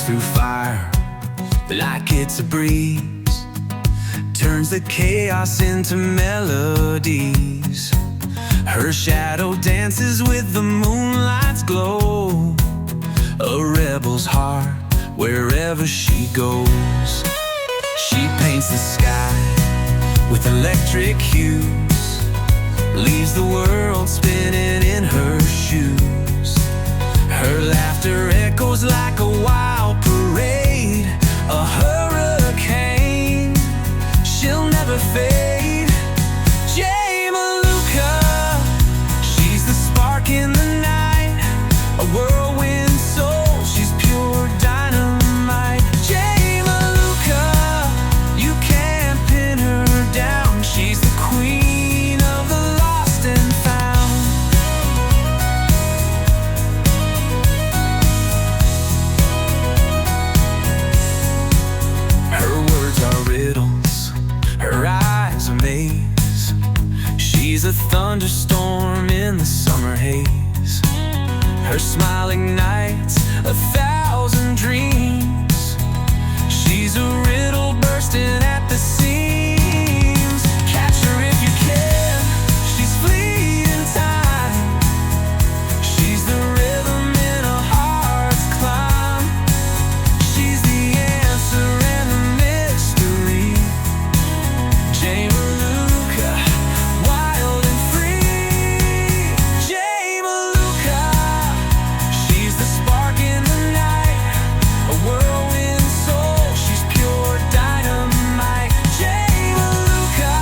through fire like it's a breeze, turns the chaos into melodies. Her shadow dances with the moonlight's glow, a rebel's heart wherever she goes. She paints the sky with electric hues, leaves the world spinning in her shoes. Her laughter echoes like a wild parade, a hurricane, she'll never fade. Jay Maluka, she's the spark in the night, a whirlwind soul, she's pure dynamite. Jay Maluka, you can't pin her down, she's the queen of the lost and found. Her words are riddles, her eyes a maze. She's a thunderstorm in the summer haze. Her smile ignites 1,000 dreams. She's a riddle bursting at the seams. Catch her if you can, she's fleeting time. She's the rhythm in a heart's climb. She's the answer and the mystery. Jay Maluka, wild and free. Jay Maluka, she's the spark in the night, a whirlwind soul, she's pure dynamite. Jay Maluka,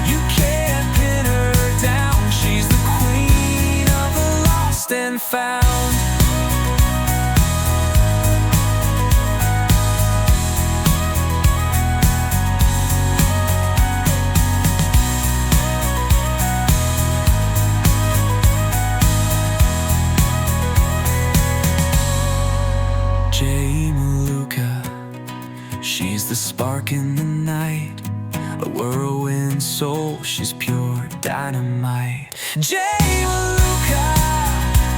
you can't pin her down, she's the queen of the lost and found. Jay Maluka, she's the spark in the night, a whirlwind soul, she's pure dynamite. Jay Maluka,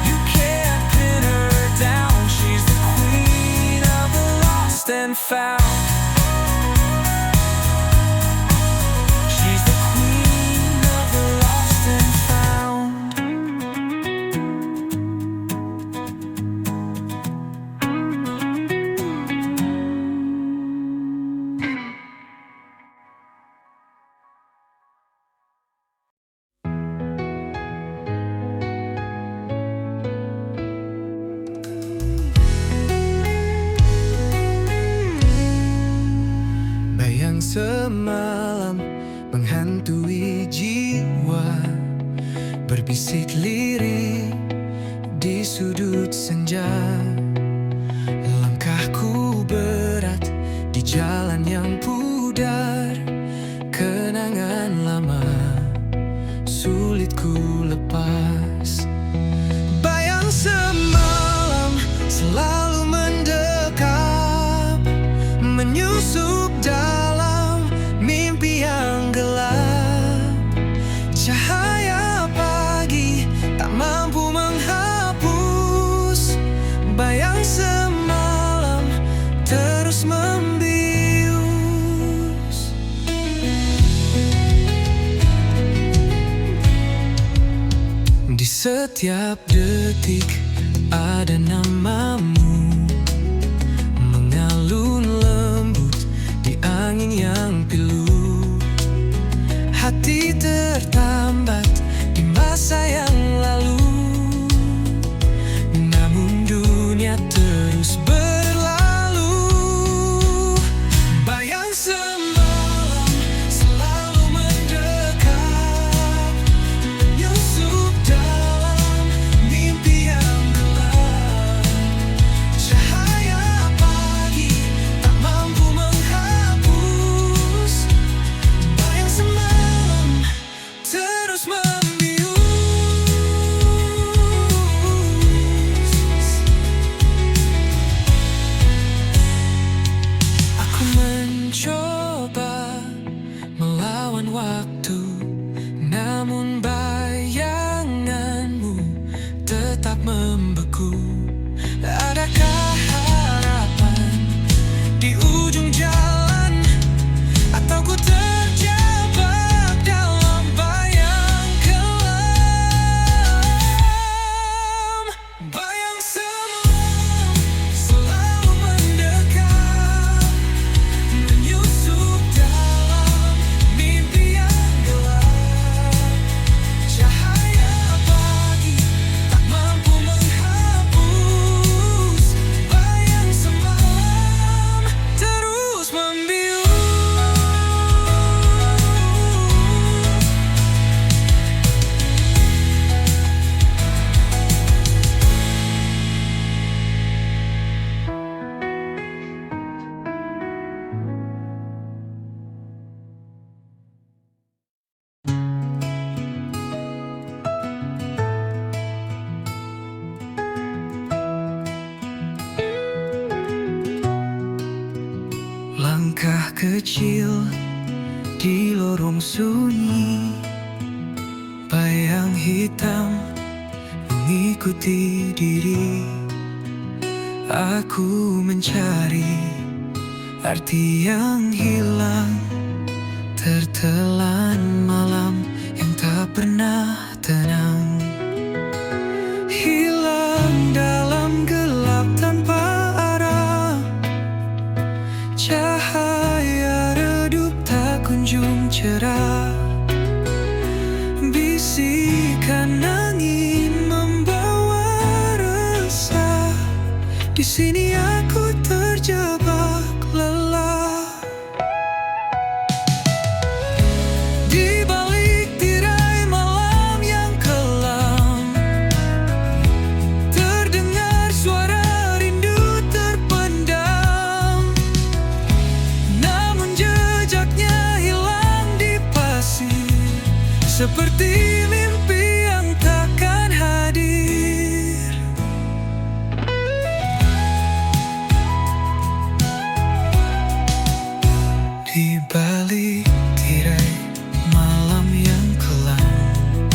you can't pin her down, she's the queen of the lost and found. She's the queen of the lost and found. Bayang semalam menghantui jiwa, berbisik lirik di sudut senja. Langkahku berat di jalan yang pudar, kenangan lama sulit ku lepas. Bayang semalam selalu mendekap, menyusup dalam mimpi yang gelap. Cahaya pagi tak mampu menghapus bayang semalam terus membius. Di setiap detik ada namamu, mengalun lembut di angin yang pilu. Hati tertambat di masa yang lalu, namun dunia terus berlalu. Bayang semalam selalu mendekat, menyusup dalam mimpi yang gelap. Cahaya pagi tak mampu menghapus bayang semalam terus membius. Aku mencoba melawan waktu, namun bayanganmu tetap membeku. Adakah harapan kecil di lorong sunyi, bayang hitam mengikuti diri. Aku mencari arti yang hilang, tertelan malam yang tak pernah tenang. Hilang dalam gelap tanpa arah, cahaya redup tak kunjung cerah. Bisikan angin membawa resah, di sini aku terjebak lelah. Di balik tirai malam yang kelam, terdengar suara rindu terpendam. Namun jejaknya hilang di pasir, seperti mimpi yang takkan hadir. Di balik tirai malam yang kelam,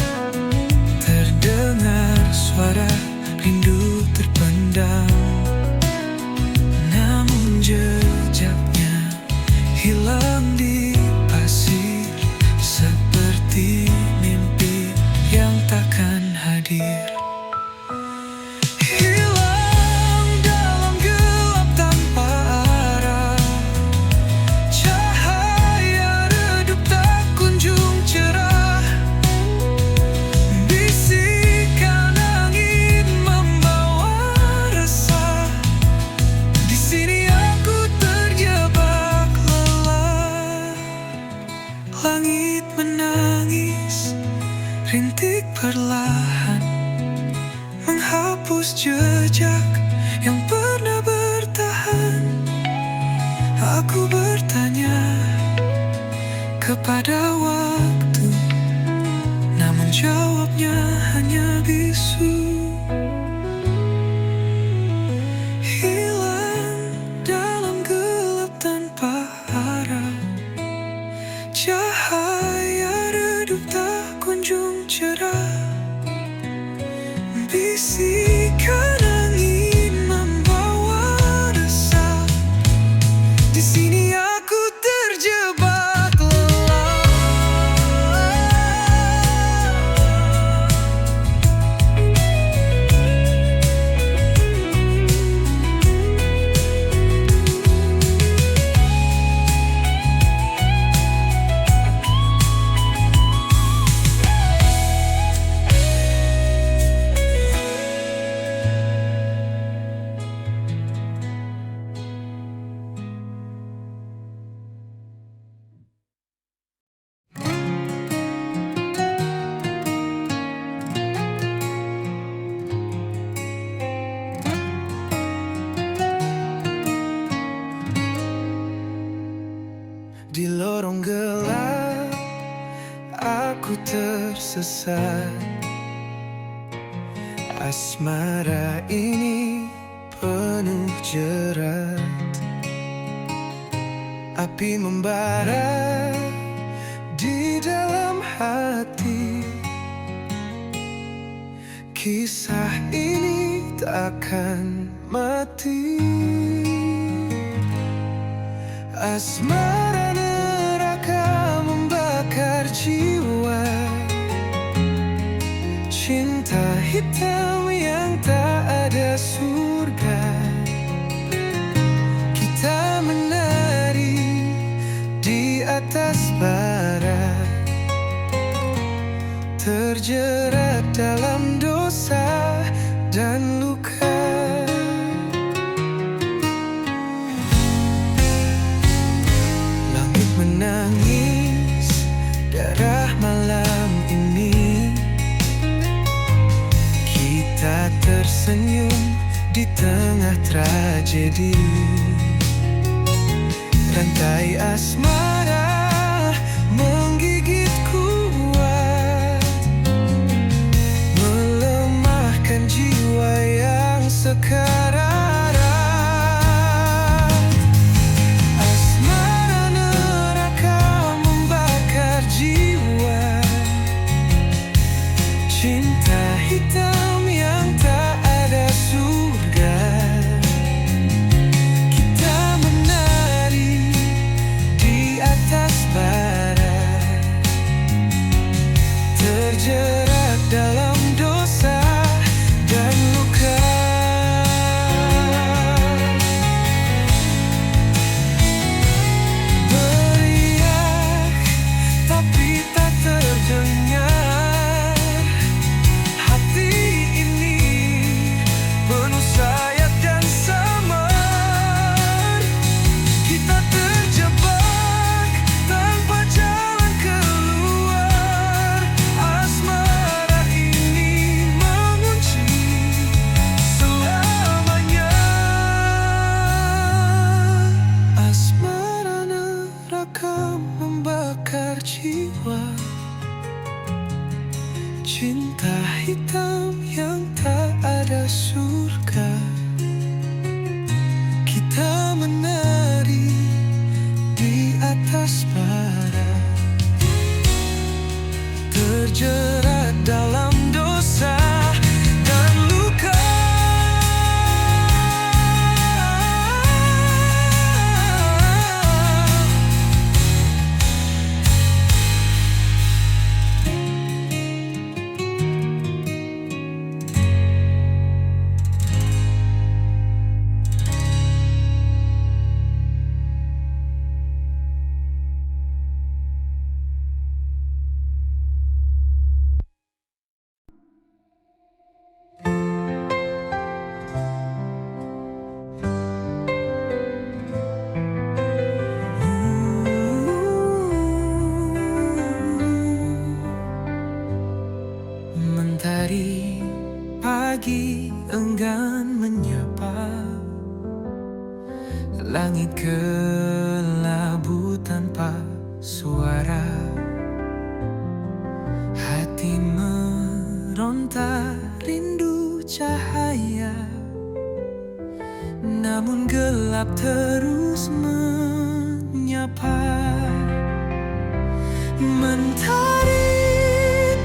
terdengar suara rindu terpendam. Namun jejaknya hilang di pasir, seperti mimpi yang takkan hadir. Hilang dalam gelap tanpa arah, cahaya redup tak kunjung cerah. Bisikan angin membawa resah, di sini aku terjebak lelah. Langit menangis, rintik perlahan menghapus jejak yang pernah bertahan. Aku bertanya kepada waktu, namun jawabnya hanya bisu. Hilang dalam gelap tanpa arah, cahaya redup tak kunjung cerah. Bisikan angin membawa resah, di sini aku terjebak lelah. Di lorong gelap aku tersesat, asmara ini penuh jerat. Api membara di dalam hati, kisah ini takkan mati. Asmara neraka membakar jiwa, cinta hitam yang tak ada surga. Kita menari di atas bara, terjerat dalam dosa dan luka. Langit menangis darah malam ini, kita tersenyum di tengah tragedi. Rantai asmara menggigit kuat, melemahkan jiwa yang sekarat. Asmara jiwa. Cinta hitam yang tak ada surga. Kita menari di atas bara, terjerat dalam dosa dan luka. Mentari pagi enggan menyapa, langit kelabu tanpa suara. Hati meronta rindu cahaya, namun gelap terus menyapa. Mentari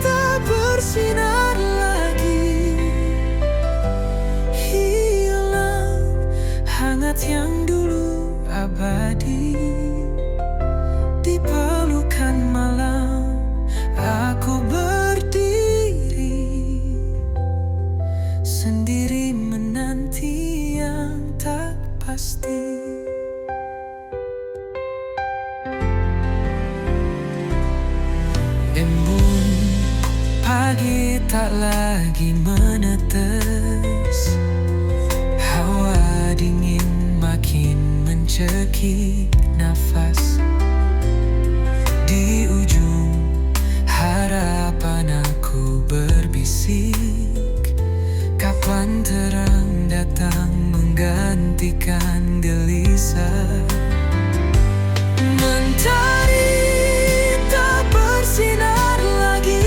tak bersinar lagi, hilang hangat yang dulu abadi. Di pelukan malam aku berdiri, sendiri menanti yang tak pasti. Embun pagi tak lagi menetes, hawa dingin makin mencekik nafas. Di ujung harapan aku berbisik, kapan terang datang menggantikan gelisah. Mentari tak bersinar lagi,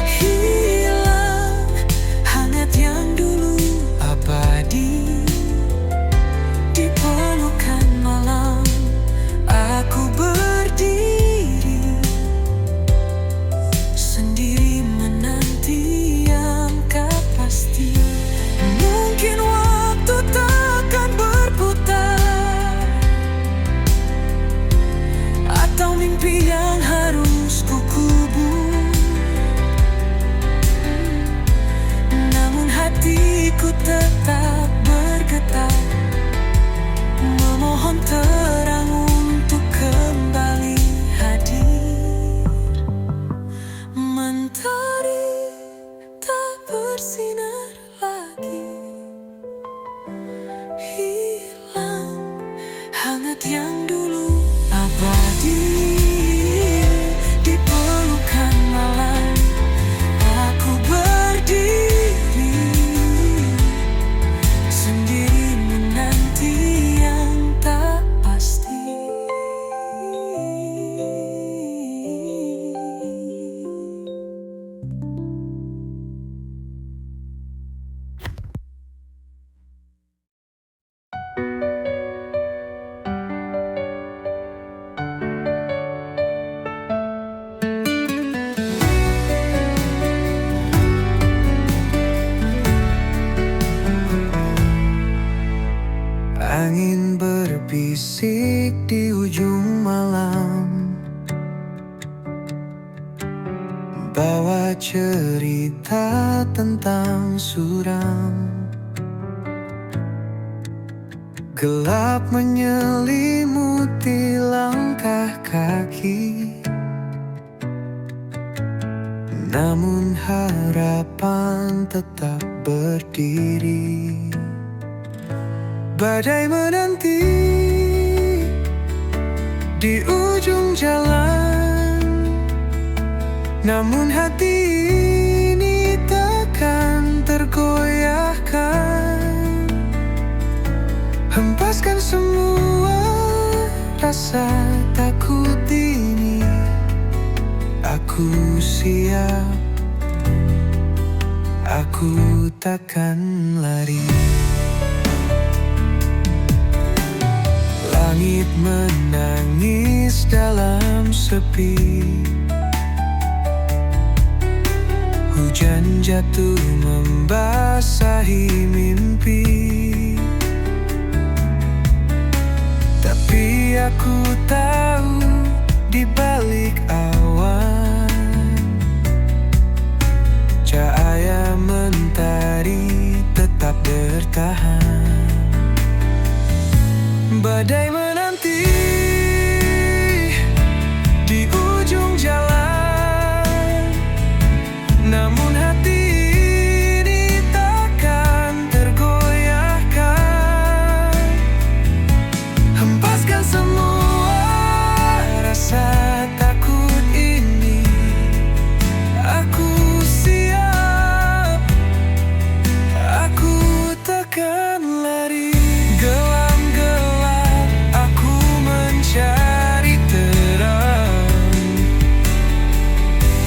hilang hangat yang dulu abadi. Di pelukan malam aku berdiri, sendiri menanti yang tak pasti. Mungkin waktu takkan berputar, atau mimpi yang harus kukubur. Namun hatiku tetap bergetar, memohon terang untuk kembali hadir. Mentari tak bersinar lagi, hilang hangat yang dulu abadi. Di pelukan malam aku berdiri, sendiri menanti yang tak pasti. Angin berbisik di ujung malam, bawa cerita tentang suram. Gelap menyelimuti langkah kaki, namun harapan tetap berdiri. Badai menanti di ujung jalan, namun hati ini takkan tergoyahkan. Hempaskan semua rasa takut Aku siap, aku takkan lari. Langit menangis dalam sepi, hujan jatuh membasahi mimpi. Tapi aku tahu di balik awan cahaya mentari tetap bertahan. Badai menanti di ujung jalan, namun hati ini takkan tergoyahkan. Hempaskan semua rasa takut ini, aku siap, aku takkan lari. Gelam-gelap aku mencari terang,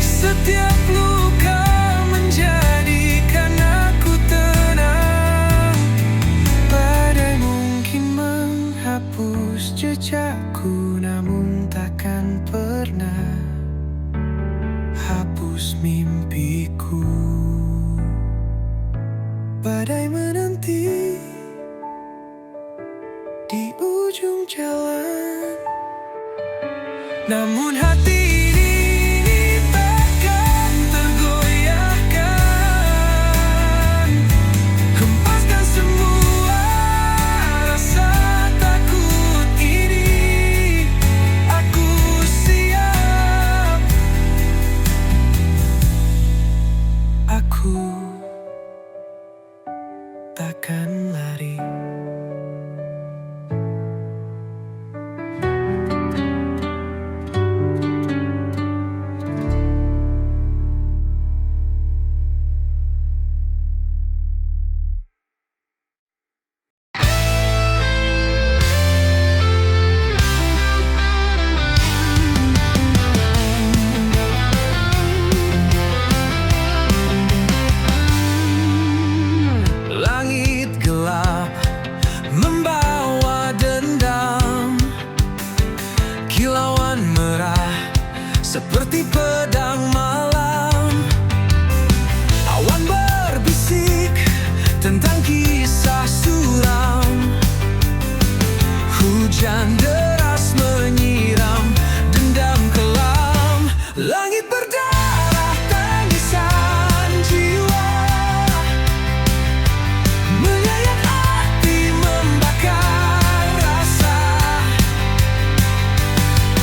setiap luka menjadikan aku tenang. Badai mungkin menghapus jejakku, namun takkan pernah hapus mimpiku. Badai menanti di ujung jalan, namun hati ini takkan tergoyahkan. Hempaskan semua rasa takut ini, aku siap, aku takkan lari. Langit gelap membawa dendam, kilauan merah seperti pedang malam. Awan berbisik tentang kisah suram, hujan deras menyiram dendam kelam. Langit berdarah tangisan jiwa, menyayat hati membakar rasa.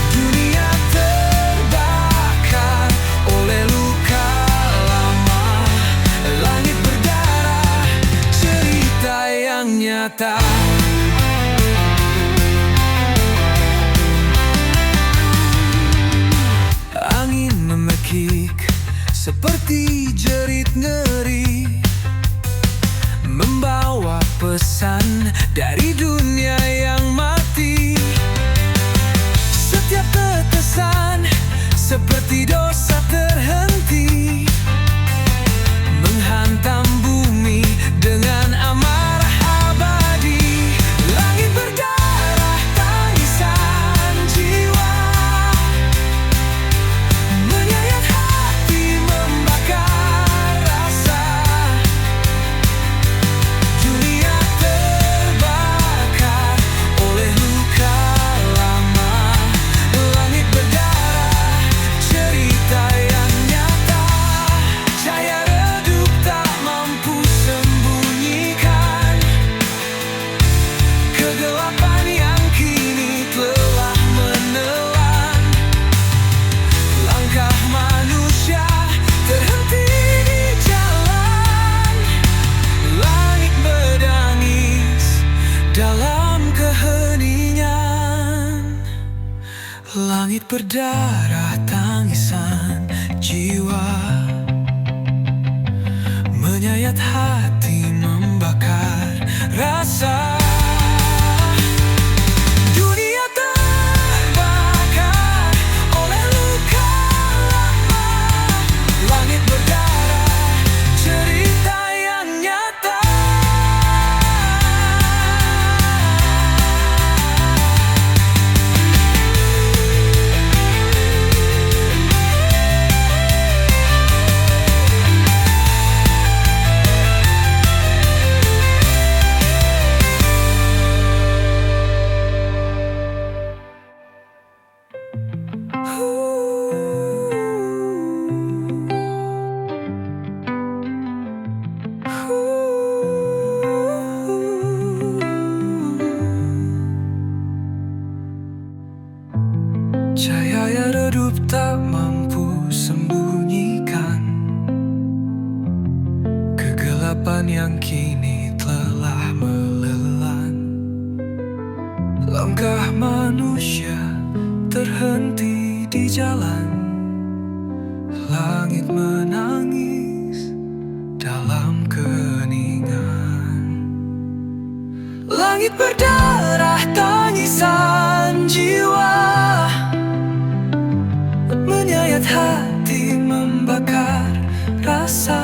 Dunia terbakar oleh luka lama. Langit berdarah, cerita yang nyata. Angin memekik seperti jerit ngeri, membawa pesan dari dunia yang mati. Setiap tetesan seperti dosa terhenti, menghantam bumi dengan amarah abadi. Langit berdarah tangisan jiwa, menyayat hati membakar rasa. Dunia terbakar oleh luka lama. Langit berdarah, cerita yang nyata. Cahaya redup tak mampu sembunyikan kegelapan yang kini telah menelan. Langkah manusia terhenti di jalan. Langit berdangis dalam keheningan. Langit berdarah tangisan jiwa, menyayat hati membakar rasa. Dunia terbakar oleh luka lama. di jalan, langit menangis dalam keheningan. Langit berdarah tangisan jiwa, menyayat hati, membakar rasa.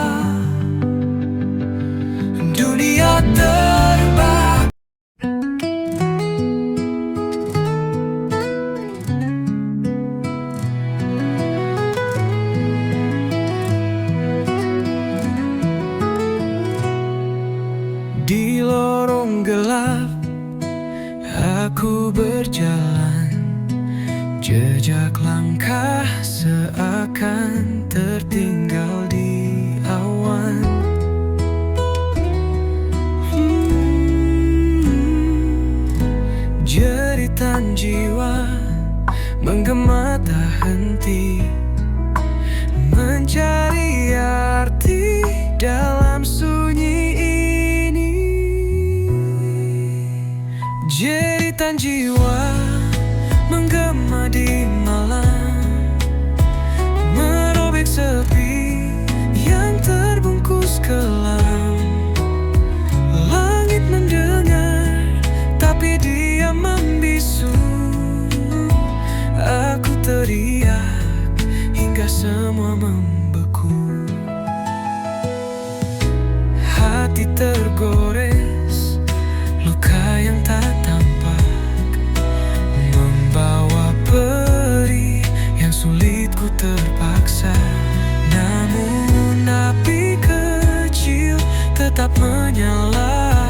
Dunia terbang di lorong gelap, aku berjalan, jejak langkah seakan tertinggal di awan. Jeritan jiwa menggema tak henti, mencari arti dalam sunyi ini. Jeritan jiwa menggema di malam, merobek sepi yang terbungkus kelam. Langit mendengar, tapi dia membisu. Aku teriak hingga semua membeku. Hati tergores, luka yang tak tampak, membawa perih yang sulit ku terpaksa. Namun api kecil tetap menyala,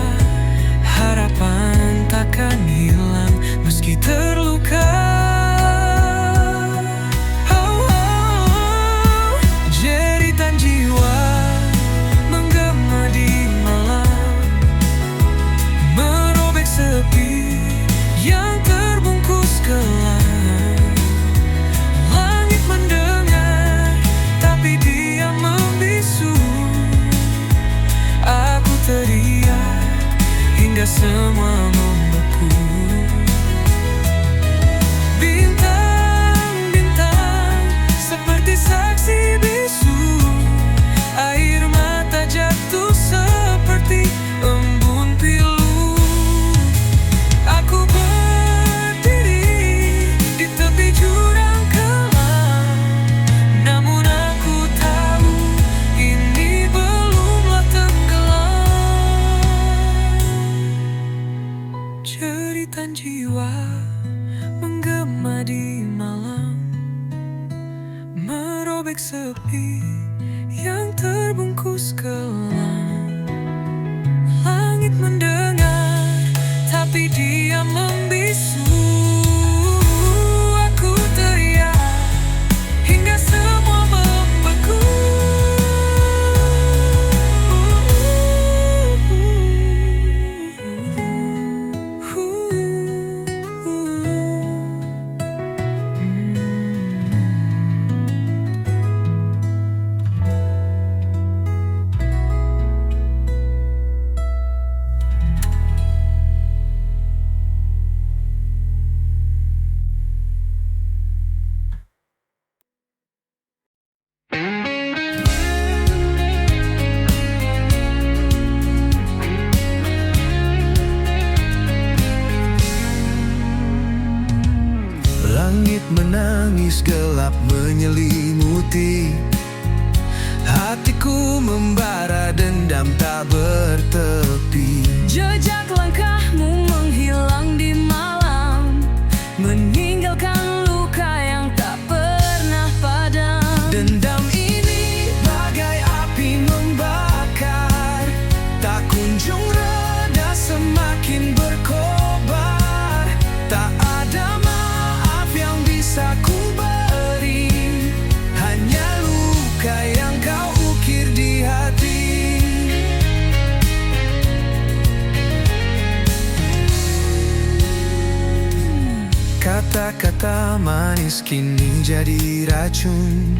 harapan takkan hilang meski terluka. Jeritan jiwa menggema di malam, merobek sepi yang terbungkus kelam. Langit mendengar, tapi dia membisu. Aku teriak hingga semua membeku. Bintang-bintang seperti saksi bisu, air mata jatuh seperti embun pilu. Aku berdiri di tepi jurang kelam, namun aku tahu ini belumlah tenggelam. Jeritan jiwa menggema di malam, merobek sepi yang terbungkus kelam. Langit mendengar, tapi dia membisu. Aku teriak hingga semua membeku. Langit menangis, gelap menyelimuti. Hatiku membara, dendam tak bertepi. Jejak langkahmu menghilang di malam, meninggalkan luka yang tak pernah padam. Dendam ini bagai api membakar, tak kunjung reda, semakin berkobar. Tak ada maaf yang bisa ku beri, hanya luka yang kau ukir di hati. Kata-kata manis kini jadi racun.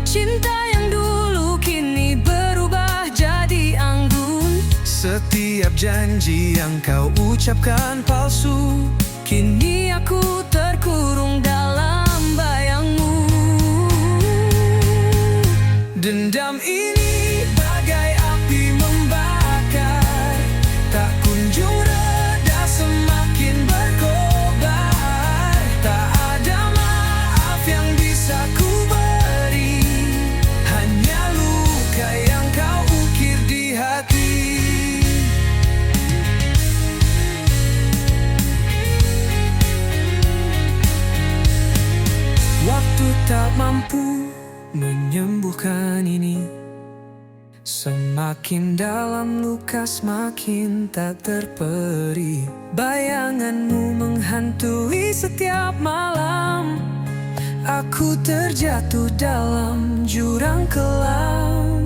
Cinta yang dulu kini berubah jadi anggun. Setiap janji yang kau ucapkan palsu, Kini aku terkurung dalam bayang. tak mampu menyembuhkan ini. Semakin dalam luka semakin tak terperi. Bayanganmu menghantui setiap malam. Aku terjatuh dalam jurang kelam.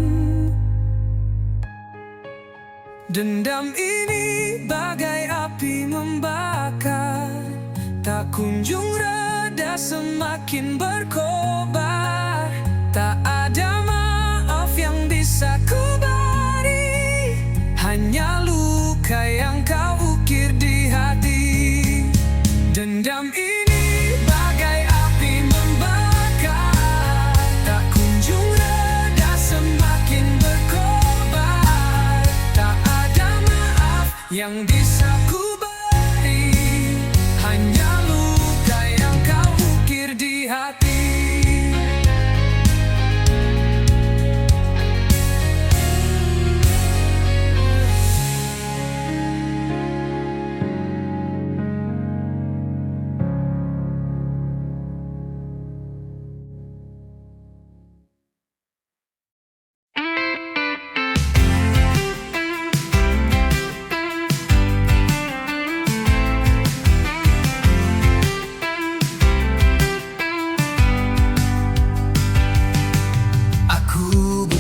Dendam ini bagai api membakar, tak kunjung reda, semakin berkobar. Tak ada maaf yang bisa ku beri, hanya luka yang kau ukir di hati. Dendam ini bagai api membakar, tak kunjung reda, semakin berkobar. Tak ada maaf yang bisa ku beri, hanya luka yang kau ukir di hati.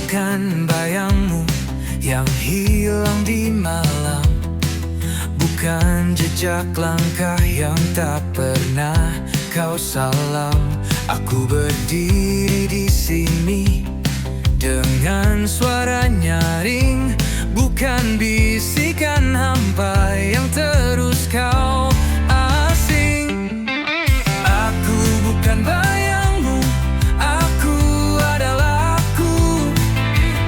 Bukan bayangmu yang hilang di malam, bukan jejak langkah yang tak pernah kau salam. Aku berdiri di sini dengan suara nyaring, bukan bisikan hampa yang terus kau asing. Aku bukan bayangmu, aku adalah aku.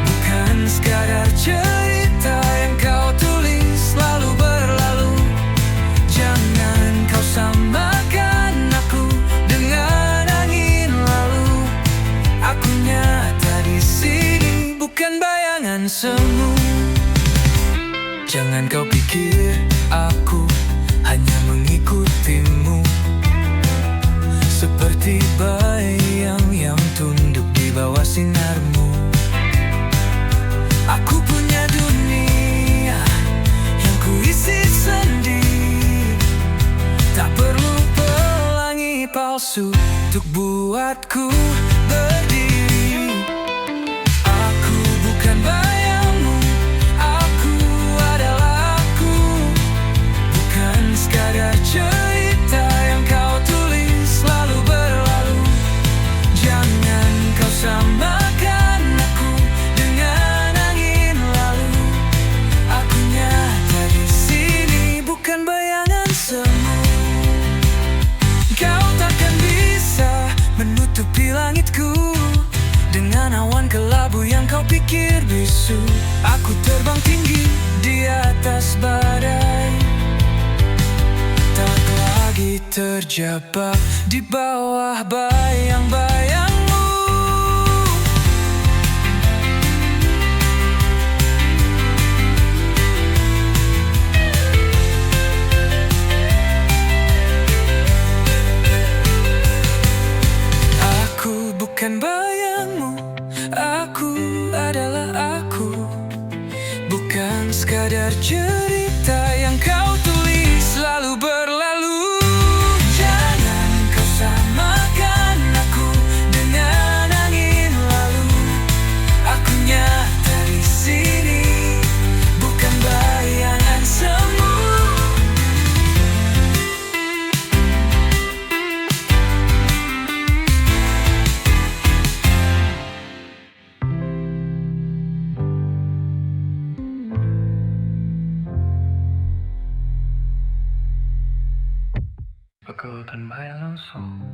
Bukan sekadar cerita yang kau tulis lalu berlalu. Jangan kau samakan aku dengan angin lalu. Aku nyata di sini, bukan bayangan semu. Jangan kau pikir aku hanya mengikutimu, seperti bayang yang tunduk di bawah sinarmu. Aku punya dunia yang kuisi sendiri, tak perlu pelangi palsu untuk buatku berdiri. Aku bukan bayangmu, aku adalah aku. Bukan sekadar cerita yang kau tulis lalu berlalu. Jangan kau samakan aku dengan angin lalu. Aku nyata di sini, bukan bayangan semu. Kau takkan bisa menutupi langitku dengan awan kelabu yang kau pikir bisu. Aku terbang tinggi di atas badai, tak lagi terjebak di bawah bayang-bayangmu. Aku bukan bayangmu, aku adalah aku. Bukan sekadar cerita yang kau tulis lalu berlalu. Jangan kau samakan aku dengan angin lalu. Aku nyata di sini, bukan bayangan semu. Aku tanpa langsung